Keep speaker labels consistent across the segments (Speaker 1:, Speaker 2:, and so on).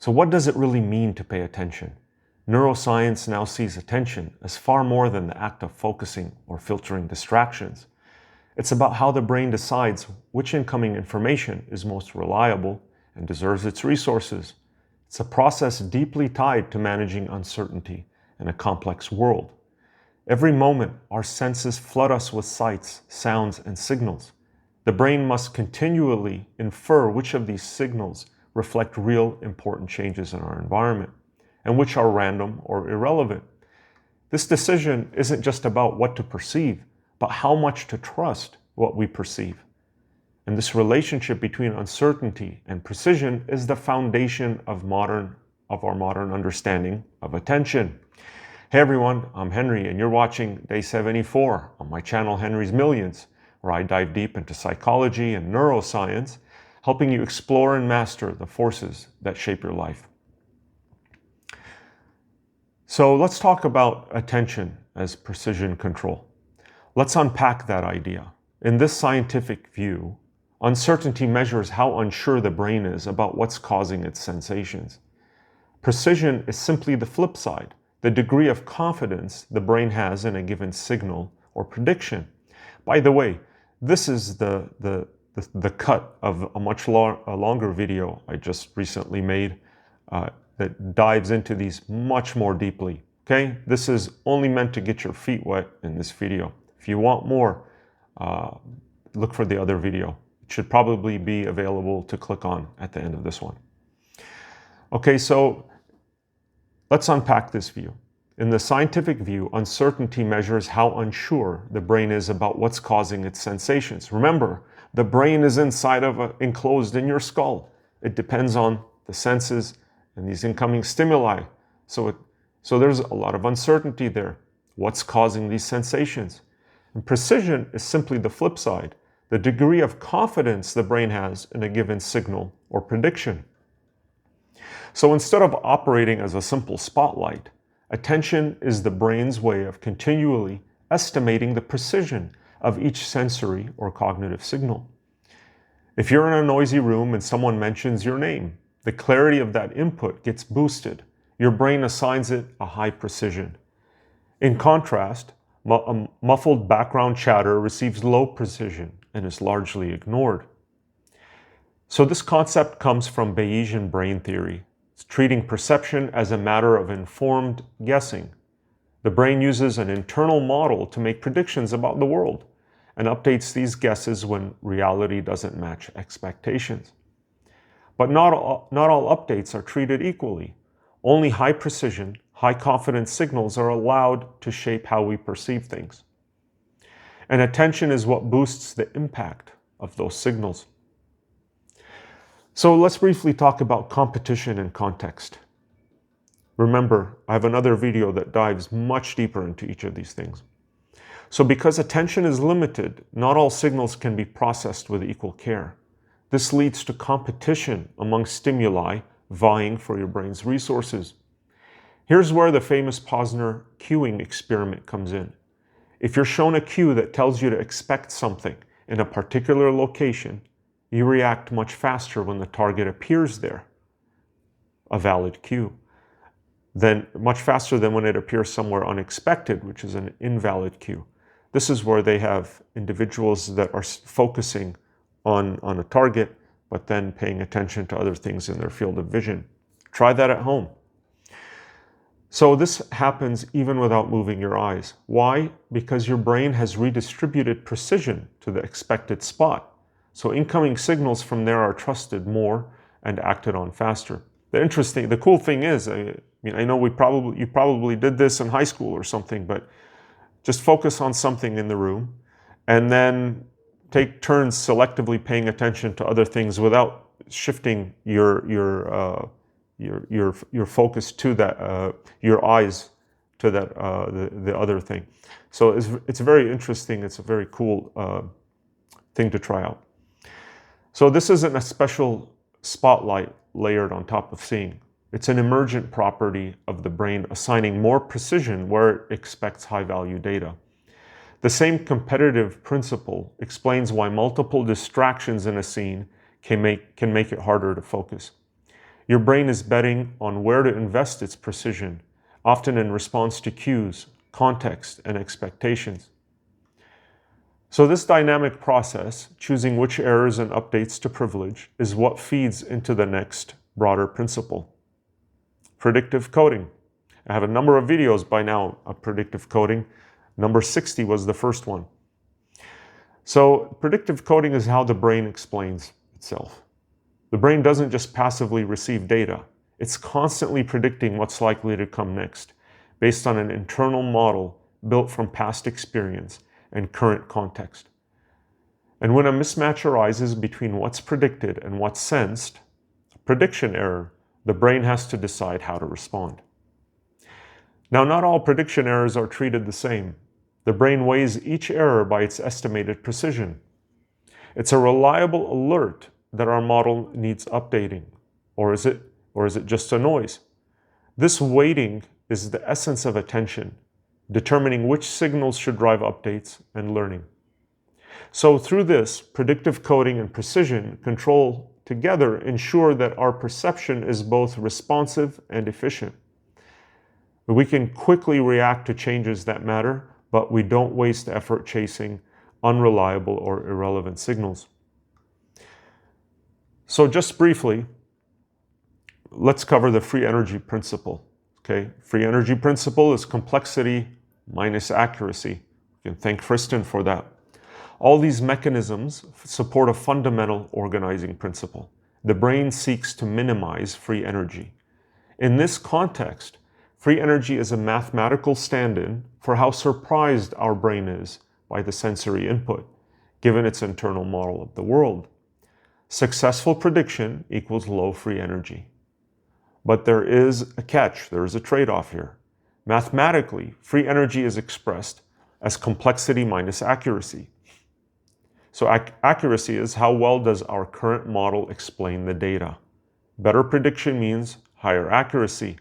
Speaker 1: So what does it really mean to pay attention? Neuroscience now sees attention as far more than the act of focusing or filtering distractions. It's about how the brain decides which incoming information is most reliable and deserves its resources. It's a process deeply tied to managing uncertainty in a complex world. Every moment, our senses flood us with sights, sounds, and signals. The brain must continually infer which of these signals reflect real important changes in our environment, and which are random or irrelevant. This decision isn't just about what to perceive, but how much to trust what we perceive. And this relationship between uncertainty and precision is the foundation of our modern understanding of attention. Hey everyone, I'm Henry, and you're watching Day 74 on my channel Henry's Millions, where I dive deep into psychology and neuroscience, helping you explore and master the forces that shape your life. So let's talk about attention as precision control. Let's unpack that idea. In this scientific view, uncertainty measures how unsure the brain is about what's causing its sensations. Precision is simply the flip side, the degree of confidence the brain has in a given signal or prediction. By the way, this is the cut of a much longer video I just recently made that dives into these much more deeply. Okay, this is only meant to get your feet wet in this video. If you want more, look for the other video. It should probably be available to click on at the end of this one. Okay, so let's unpack this view. In the scientific view, uncertainty measures how unsure the brain is about what's causing its sensations. Remember, the brain is enclosed in your skull. It depends on the senses and these incoming stimuli. So there's a lot of uncertainty there. What's causing these sensations? And precision is simply the flip side, the degree of confidence the brain has in a given signal or prediction. So instead of operating as a simple spotlight, attention is the brain's way of continually estimating the precision of each sensory or cognitive signal. If you're in a noisy room and someone mentions your name, the clarity of that input gets boosted. Your brain assigns it a high precision. In contrast, muffled background chatter receives low precision and is largely ignored. So this concept comes from Bayesian brain theory. It's treating perception as a matter of informed guessing. The brain uses an internal model to make predictions about the world and updates these guesses when reality doesn't match expectations. But not all updates are treated equally. Only high precision, high confidence signals are allowed to shape how we perceive things. And attention is what boosts the impact of those signals. So let's briefly talk about competition and context. Remember, I have another video that dives much deeper into each of these things. So because attention is limited, not all signals can be processed with equal care. This leads to competition among stimuli vying for your brain's resources. Here's where the famous Posner cueing experiment comes in. If you're shown a cue that tells you to expect something in a particular location, you react much faster when the target appears there, a valid cue, much faster than when it appears somewhere unexpected, which is an invalid cue. This is where they have individuals that are focusing on a target, but then paying attention to other things in their field of vision. Try that at home. So this happens even without moving your eyes. Why? Because your brain has redistributed precision to the expected spot. So incoming signals from there are trusted more and acted on faster. The cool thing is, I know you probably did this in high school or something, but just focus on something in the room and then take turns selectively paying attention to other things without shifting your focus to that, your eyes to that, the other thing. So it's very interesting. It's a very cool thing to try out. So this isn't a special spotlight layered on top of seeing. It's an emergent property of the brain assigning more precision where it expects high-value data. The same competitive principle explains why multiple distractions in a scene can make it harder to focus. Your brain is betting on where to invest its precision, often in response to cues, context, and expectations. So this dynamic process, choosing which errors and updates to privilege, is what feeds into the next broader principle. Predictive coding. I have a number of videos by now of predictive coding. Number 60 was the first one. So predictive coding is how the brain explains itself. The brain doesn't just passively receive data. It's constantly predicting what's likely to come next, based on an internal model built from past experience and current context. And when a mismatch arises between what's predicted and what's sensed, a prediction error, the brain has to decide how to respond. Now, not all prediction errors are treated the same. The brain weighs each error by its estimated precision. It's a reliable alert that our model needs updating, or is it just a noise? This weighting is the essence of attention, determining which signals should drive updates and learning. So through this, predictive coding and precision control together ensure that our perception is both responsive and efficient. We can quickly react to changes that matter, but we don't waste effort chasing unreliable or irrelevant signals. So just briefly, let's cover the free energy principle. Okay, free energy principle is complexity minus accuracy. You can thank Friston for that. All these mechanisms support a fundamental organizing principle. The brain seeks to minimize free energy. In this context, free energy is a mathematical stand-in for how surprised our brain is by the sensory input, given its internal model of the world. Successful prediction equals low free energy. But there is a catch, there is a trade-off here. Mathematically, free energy is expressed as complexity minus accuracy. So accuracy is how well does our current model explain the data. Better prediction means higher accuracy.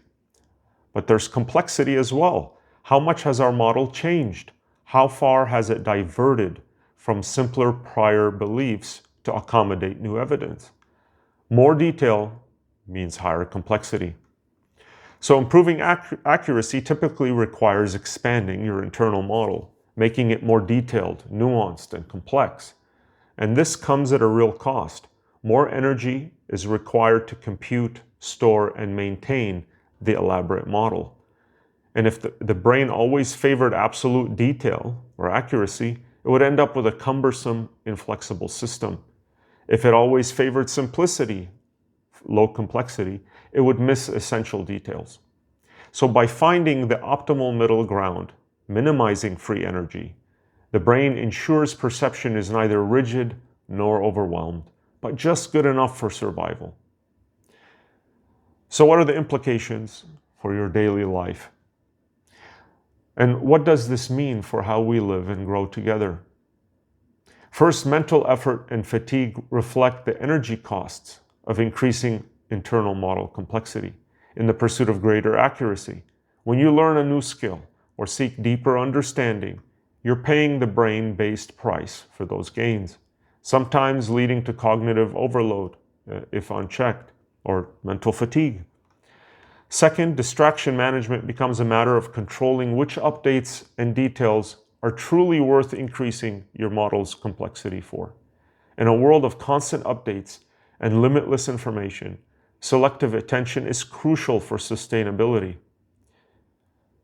Speaker 1: But there's complexity as well. How much has our model changed? How far has it diverted from simpler prior beliefs to accommodate new evidence? More detail means higher complexity. So improving accuracy typically requires expanding your internal model, making it more detailed, nuanced, and complex. And this comes at a real cost. More energy is required to compute, store, and maintain the elaborate model. And if the brain always favored absolute detail or accuracy, it would end up with a cumbersome, inflexible system. If it always favored simplicity, low complexity, it would miss essential details. So by finding the optimal middle ground, minimizing free energy, the brain ensures perception is neither rigid nor overwhelmed, but just good enough for survival. So what are the implications for your daily life? And what does this mean for how we live and grow together? First, mental effort and fatigue reflect the energy costs of increasing internal model complexity in the pursuit of greater accuracy. When you learn a new skill or seek deeper understanding, you're paying the brain-based price for those gains, sometimes leading to cognitive overload if unchecked, or mental fatigue. Second, distraction management becomes a matter of controlling which updates and details are truly worth increasing your model's complexity for. In a world of constant updates and limitless information, selective attention is crucial for sustainability.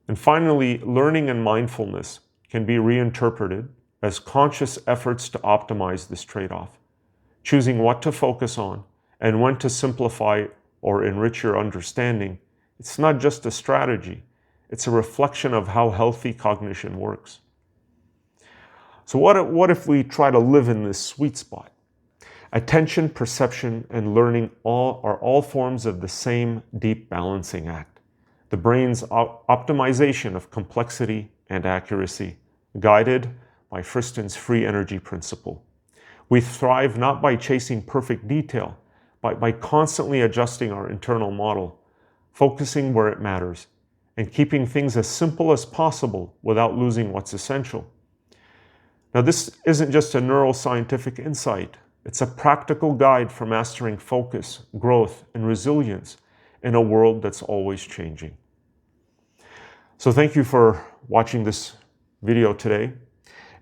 Speaker 1: And finally, learning and mindfulness can be reinterpreted as conscious efforts to optimize this trade-off, choosing what to focus on and when to simplify or enrich your understanding. It's not just a strategy, it's a reflection of how healthy cognition works. So what if we try to live in this sweet spot? Attention, perception, and learning are all forms of the same deep balancing act. The brain's optimization of complexity and accuracy, guided by Friston's free energy principle. We thrive not by chasing perfect detail, but by constantly adjusting our internal model, focusing where it matters, and keeping things as simple as possible without losing what's essential. Now, this isn't just a neuroscientific insight. It's a practical guide for mastering focus, growth, and resilience in a world that's always changing. So thank you for watching this video today.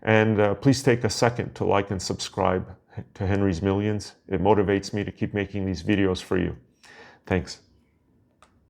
Speaker 1: And please take a second to like and subscribe to Henry's Millions. It motivates me to keep making these videos for you. Thanks.